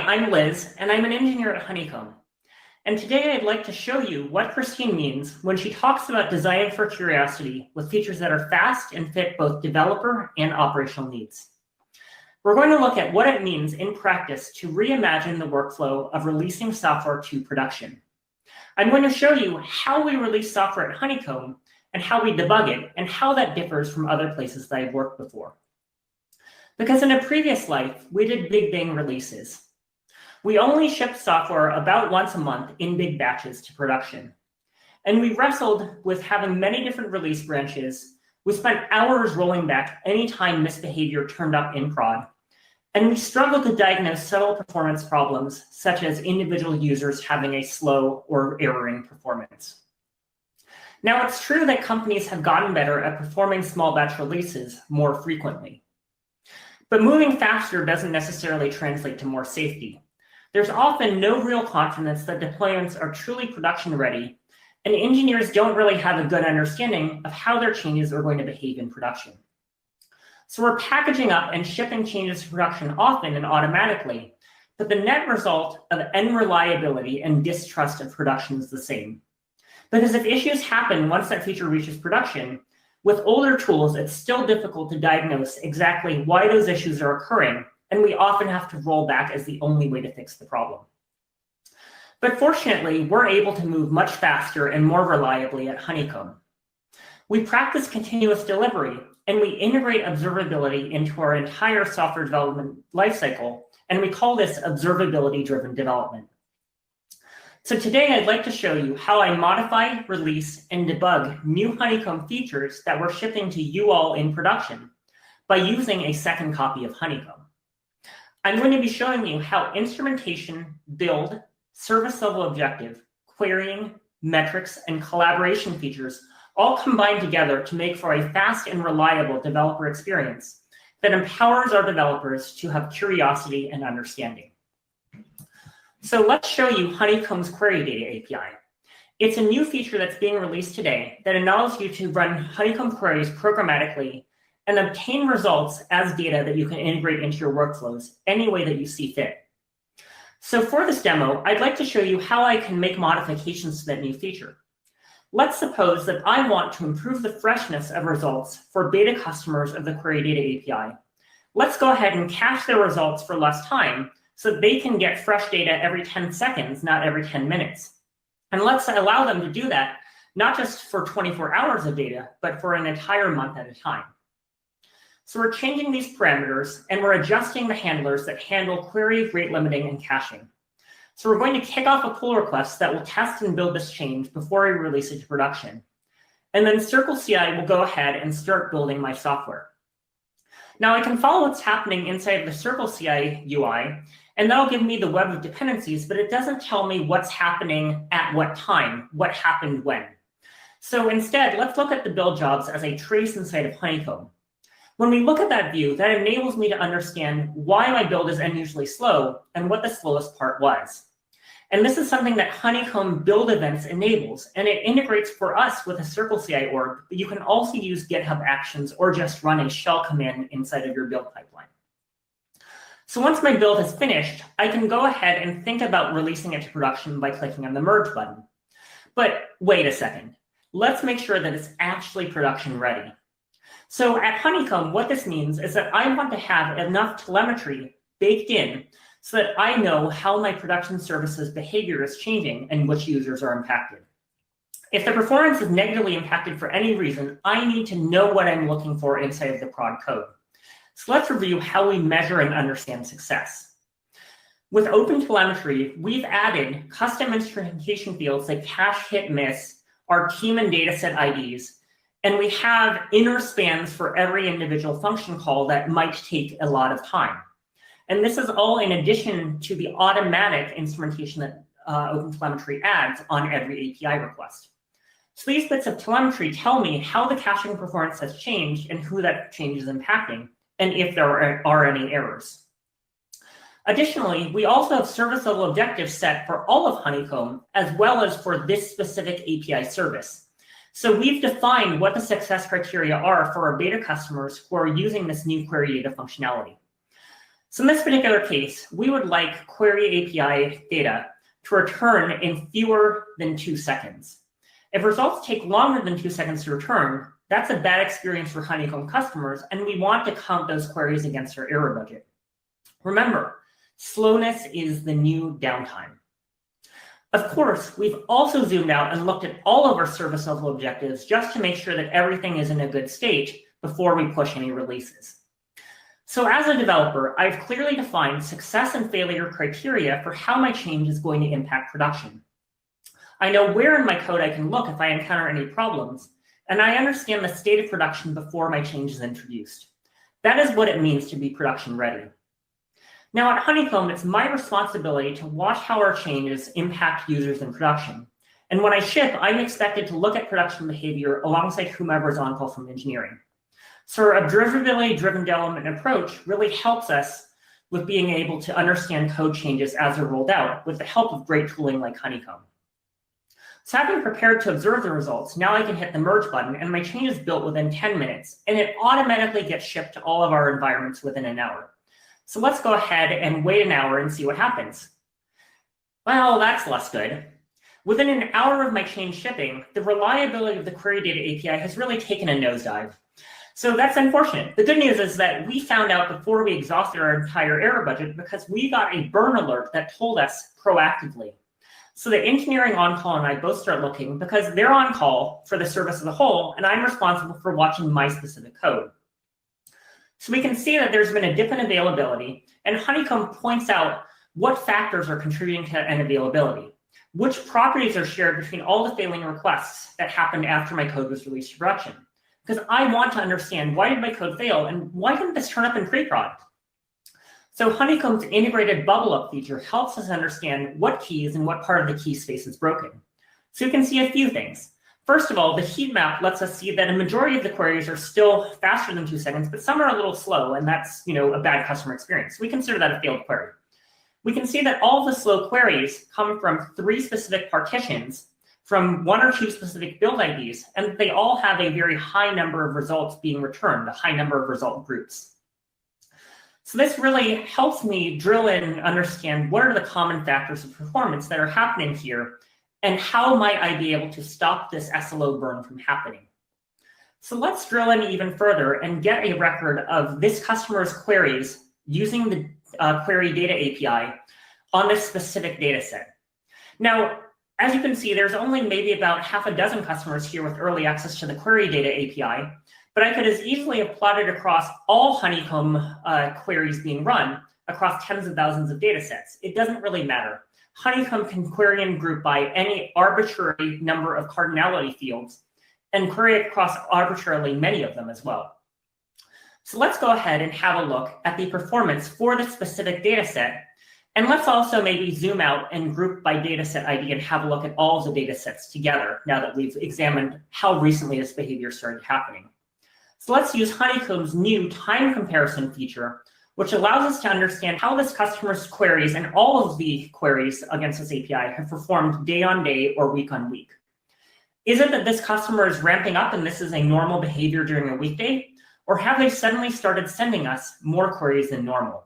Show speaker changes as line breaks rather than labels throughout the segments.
I'm Liz, and I'm an engineer at Honeycomb. And today I'd like to show you what Christine means when she talks about designing for curiosity with features that are fast and fit both developer and operational needs. We're going to look at what it means in practice to reimagine the workflow of releasing software to production. I'm going to show you how we release software at Honeycomb and how we debug it and how that differs from other places that I've worked before. Because in a previous life, we did big bang releases. We only shipped software about once a month in big batches to production. And we wrestled with having many different release branches. We spent hours rolling back anytime misbehavior turned up in prod. And we struggled to diagnose subtle performance problems, such as individual users having a slow or erroring performance. Now, it's true that companies have gotten better at performing small batch releases more frequently. But moving faster doesn't necessarily translate to more safety. There's often no real confidence that deployments are truly production ready, and engineers don't really have a good understanding of how their changes are going to behave in production. So we're packaging up and shipping changes to production often and automatically, but the net result of unreliability and distrust of production is the same. Because if issues happen once that feature reaches production, with older tools, it's still difficult to diagnose exactly why those issues are occurring, and we often have to roll back as the only way to fix the problem. But fortunately, we're able to move much faster and more reliably at Honeycomb. We practice continuous delivery, and we integrate observability into our entire software development lifecycle, and we call this observability-driven development. So today I'd like to show you how I modify, release, and debug new Honeycomb features that we're shipping to you all in production by using a second copy of Honeycomb. I'm going to be showing you how instrumentation, build, service level objective, querying, metrics, and collaboration features all combine together to make for a fast and reliable developer experience that empowers our developers to have curiosity and understanding. So let's show you Honeycomb's Query Data API. It's a new feature that's being released today that allows you to run Honeycomb queries programmatically and obtain results as data that you can integrate into your workflows any way that you see fit. So for this demo, I'd like to show you how I can make modifications to that new feature. Let's suppose that I want to improve the freshness of results for beta customers of the Query Data API. Let's go ahead and cache their results for less time so that they can get fresh data every 10 seconds, not every 10 minutes. And let's allow them to do that, not just for 24 hours of data, but for an entire month at a time. So we're changing these parameters, and we're adjusting the handlers that handle query, rate limiting, and caching. So we're going to kick off a pull request that will test and build this change before we release it to production. And then Circle CI will go ahead and start building my software. Now I can follow what's happening inside of the Circle CI UI, and that'll give me the web of dependencies, but it doesn't tell me what's happening at what time, what happened when. So instead, let's look at the build jobs as a trace inside of Honeycomb. When we look at that view, that enables me to understand why my build is unusually slow and what the slowest part was. And this is something that Honeycomb build events enables, and it integrates for us with a Circle CI org, but you can also use GitHub Actions or just run a shell command inside of your build pipeline. So once my build is finished, I can go ahead and think about releasing it to production by clicking on the merge button. But wait a second, let's make sure that it's actually production ready. So at Honeycomb, what this means is that I want to have enough telemetry baked in so that I know how my production services behavior is changing and which users are impacted. If the performance is negatively impacted for any reason, I need to know what I'm looking for inside of the prod code. So let's review how we measure and understand success. With OpenTelemetry, we've added custom instrumentation fields like cache, hit, miss, our team and dataset IDs, and we have inner spans for every individual function call that might take a lot of time. And this is all in addition to the automatic instrumentation that OpenTelemetry adds on every API request. So these bits of telemetry tell me how the caching performance has changed and who that change is impacting, and if there are any errors. Additionally, we also have service level objectives set for all of Honeycomb, as well as for this specific API service. So we've defined what the success criteria are for our beta customers who are using this new query data functionality. So in this particular case, we would like query API data to return in fewer than 2 seconds. If results take longer than 2 seconds to return, that's a bad experience for Honeycomb customers, and we want to count those queries against our error budget. Remember, slowness is the new downtime. Of course, we've also zoomed out and looked at all of our service level objectives just to make sure that everything is in a good state before we push any releases. So as a developer, I've clearly defined success and failure criteria for how my change is going to impact production. I know where in my code I can look if I encounter any problems, and I understand the state of production before my change is introduced. That is what it means to be production ready. Now at Honeycomb, it's my responsibility to watch how our changes impact users in production. And when I ship, I'm expected to look at production behavior alongside whomever is on call from engineering. So our observability-driven development approach really helps us with being able to understand code changes as they're rolled out with the help of great tooling like Honeycomb. So having prepared to observe the results, now I can hit the merge button and my change is built within 10 minutes, and it automatically gets shipped to all of our environments within an hour. So let's go ahead and wait an hour and see what happens. Well, that's less good. Within an hour of my change shipping, the reliability of the query data API has really taken a nosedive. So that's unfortunate. The good news is that we found out before we exhausted our entire error budget because we got a burn alert that told us proactively. So the engineering on-call and I both start looking because they're on call for the service as a whole, and I'm responsible for watching my specific code. So we can see that there's been a dip in availability, and Honeycomb points out what factors are contributing to unavailability, which properties are shared between all the failing requests that happened after my code was released to production. Because I want to understand, why did my code fail and why didn't this turn up in pre-prod? So Honeycomb's integrated bubble up feature helps us understand what keys and what part of the key space is broken. So you can see a few things. First of all, the heat map lets us see that a majority of the queries are still faster than 2 seconds, but some are a little slow, and that's a bad customer experience. We consider that a failed query. We can see that all of the slow queries come from 3 specific partitions from 1 or 2 specific build IDs, and they all have a very high number of results being returned, a high number of result groups. So this really helps me drill in and understand what are the common factors of performance that are happening here, and how might I be able to stop this SLO burn from happening. So let's drill in even further and get a record of this customer's queries using the query data API on this specific data set. Now, as you can see, there's only maybe about half a dozen customers here with early access to the query data API, but I could as easily have plotted across all Honeycomb queries being run across tens of thousands of data sets. It doesn't really matter. Honeycomb can query and group by any arbitrary number of cardinality fields and query across arbitrarily many of them as well. So let's go ahead and have a look at the performance for this specific data set. And let's also maybe zoom out and group by dataset ID and have a look at all of the data sets together now that we've examined how recently this behavior started happening. So let's use Honeycomb's new time comparison feature, which allows us to understand how this customer's queries and all of the queries against this API have performed day on day or week on week. Is it that this customer is ramping up and this is a normal behavior during a weekday? Or have they suddenly started sending us more queries than normal?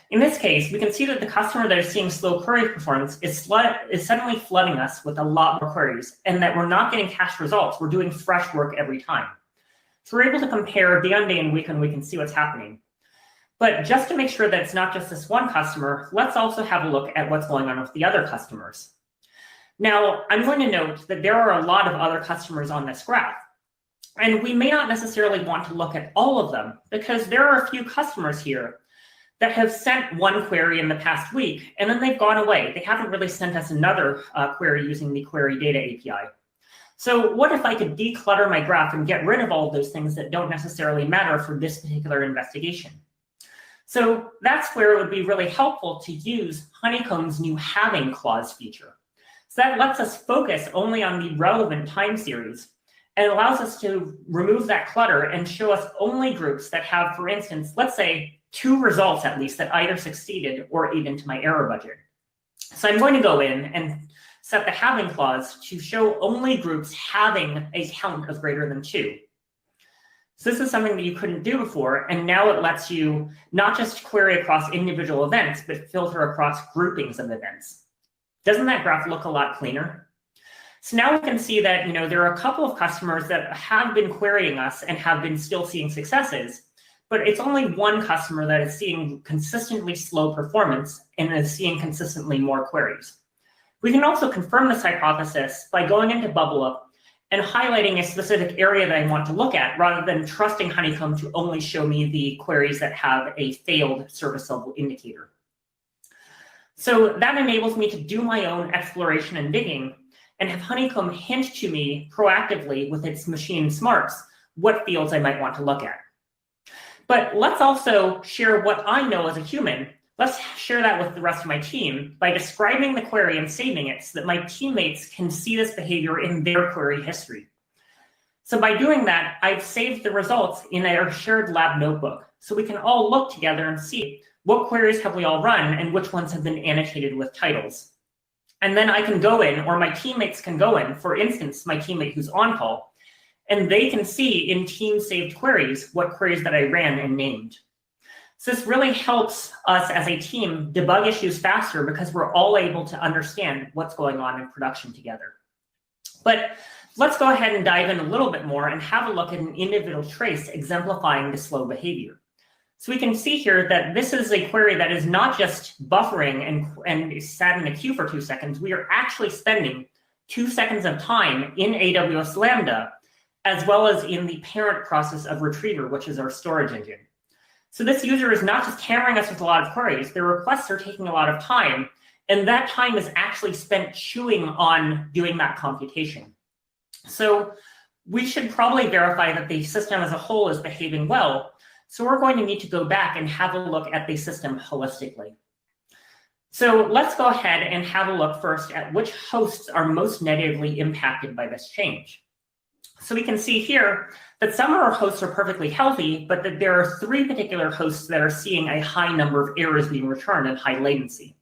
In this case, we can see that the customer that is seeing slow query performance is suddenly flooding us with a lot more queries, and that we're not getting cached results. We're doing fresh work every time. So we're able to compare day on day and week on week and see what's happening. But just to make sure that it's not just this one customer, let's also have a look at what's going on with the other customers. Now, I'm going to note that there are a lot of other customers on this graph. And we may not necessarily want to look at all of them because there are a few customers here that have sent one query in the past week, and then they've gone away. They haven't really sent us another query using the query data API. So what if I could declutter my graph and get rid of all of those things that don't necessarily matter for this particular investigation? So that's where it would be really helpful to use Honeycomb's new halving clause feature. So that lets us focus only on the relevant time series and allows us to remove that clutter and show us only groups that have, for instance, let's say 2 results at least that either succeeded or ate into my error budget. So I'm going to go in and set the halving clause to show only groups having a count of greater than 2. So this is something that you couldn't do before, and now it lets you not just query across individual events, but filter across groupings of events. Doesn't that graph look a lot cleaner? So now we can see that there are a couple of customers that have been querying us and have been still seeing successes, but it's only one customer that is seeing consistently slow performance and is seeing consistently more queries. We can also confirm this hypothesis by going into BubbleUp and highlighting a specific area that I want to look at, rather than trusting Honeycomb to only show me the queries that have a failed service level indicator. So that enables me to do my own exploration and digging, and have Honeycomb hint to me proactively with its machine smarts what fields I might want to look at. But let's also share what I know as a human. Let's share that with the rest of my team by describing the query and saving it so that my teammates can see this behavior in their query history. So by doing that, I've saved the results in our shared lab notebook, so we can all look together and see what queries have we all run and which ones have been annotated with titles. And then I can go in, or my teammates can go in, for instance, my teammate who's on call, and they can see in team saved queries what queries that I ran and named. So this really helps us as a team debug issues faster, because we're all able to understand what's going on in production together. But let's go ahead and dive in a little bit more and have a look at an individual trace exemplifying the slow behavior. So we can see here that this is a query that is not just buffering and is sat in a queue for 2 seconds. We are actually spending 2 seconds of time in AWS Lambda, as well as in the parent process of Retriever, which is our storage engine. So this user is not just hammering us with a lot of queries. Their requests are taking a lot of time, and that time is actually spent chewing on doing that computation. So we should probably verify that the system as a whole is behaving well. So we're going to need to go back and have a look at the system holistically. So let's go ahead and have a look first at which hosts are most negatively impacted by this change. So we can see here that some of our hosts are perfectly healthy, but that there are 3 particular hosts that are seeing a high number of errors being returned and high latency.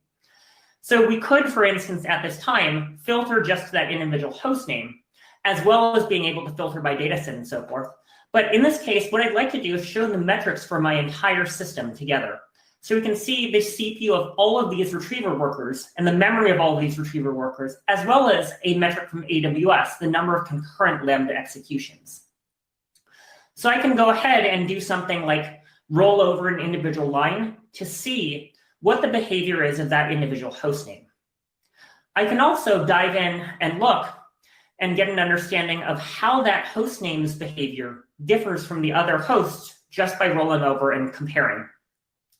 So we could, for instance, at this time, filter just that individual host name, as well as being able to filter by dataset and so forth. But in this case, what I'd like to do is show the metrics for my entire system together. So we can see the CPU of all of these retriever workers and the memory of all of these retriever workers, as well as a metric from AWS, the number of concurrent Lambda executions. So I can go ahead and do something like roll over an individual line to see what the behavior is of that individual host name. I can also dive in and look and get an understanding of how that host name's behavior differs from the other hosts just by rolling over and comparing.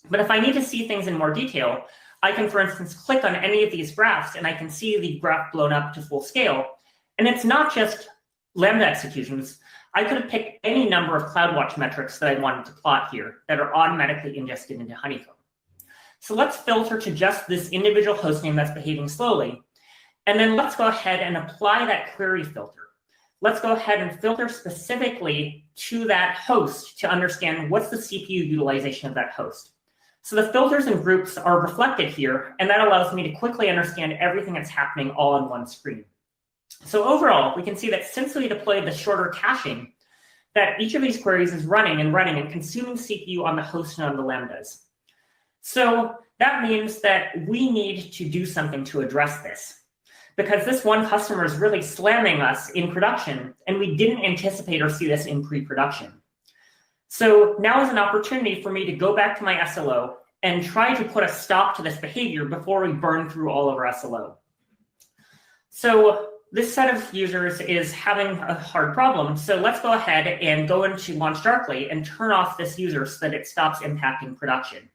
But if I need to see things in more detail, I can, for instance, click on any of these graphs and I can see the graph blown up to full scale. And it's not just Lambda executions. I could have picked any number of CloudWatch metrics that I wanted to plot here that are automatically ingested into Honeycomb. So let's filter to just this individual host name that's behaving slowly. And then let's go ahead and apply that query filter. Let's go ahead and filter specifically to that host to understand what's the CPU utilization of that host. So the filters and groups are reflected here, and that allows me to quickly understand everything that's happening all on one screen. So overall, we can see that since we deployed the shorter caching, that each of these queries is running and consuming CPU on the host and on the Lambdas. So that means that we need to do something to address this, because this one customer is really slamming us in production, and we didn't anticipate or see this in pre-production. So now is an opportunity for me to go back to my SLO and try to put a stop to this behavior before we burn through all of our SLO. So this set of users is having a hard problem. So let's go ahead and go into Launch Darkly and turn off this user so that it stops impacting production.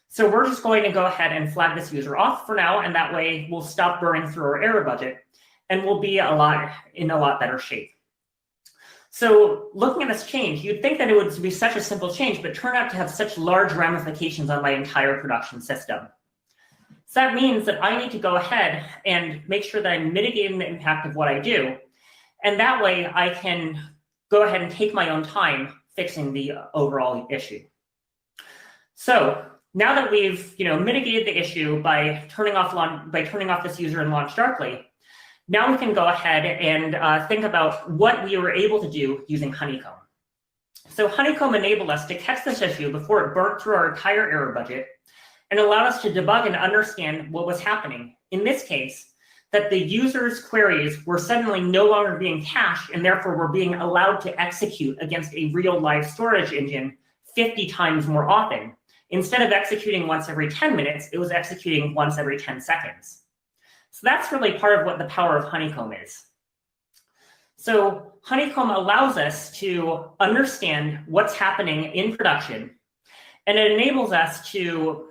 So we're just going to go ahead and flag this user off for now, and that way we'll stop burning through our error budget and we'll be in a lot better shape. So looking at this change, you'd think that it would be such a simple change, but turned out to have such large ramifications on my entire production system. So that means that I need to go ahead and make sure that I'm mitigating the impact of what I do. And that way I can go ahead and take my own time fixing the overall issue. So now that we've mitigated the issue by turning off this user in Launch Darkly, now we can go ahead and think about what we were able to do using Honeycomb. So Honeycomb enabled us to catch this issue before it burnt through our entire error budget and allowed us to debug and understand what was happening. In this case, that the user's queries were suddenly no longer being cached and therefore were being allowed to execute against a real live storage engine 50 times more often. Instead of executing once every 10 minutes, it was executing once every 10 seconds. So that's really part of what the power of Honeycomb is. So Honeycomb allows us to understand what's happening in production, and it enables us to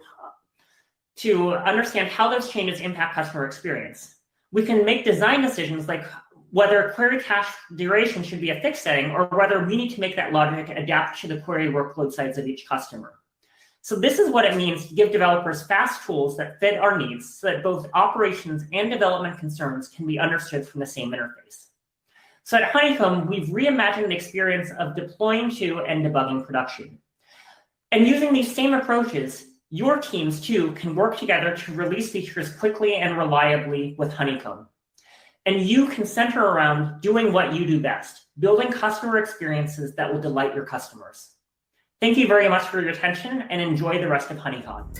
understand how those changes impact customer experience. We can make design decisions like whether query cache duration should be a fixed setting or whether we need to make that logic adapt to the query workload size of each customer. So this is what it means to give developers fast tools that fit our needs so that both operations and development concerns can be understood from the same interface. So at Honeycomb, we've reimagined the experience of deploying to and debugging production. And using these same approaches, your teams too can work together to release features quickly and reliably with Honeycomb. And you can center around doing what you do best, building customer experiences that will delight your customers. Thank you very much for your attention and enjoy the rest of Honeycomb.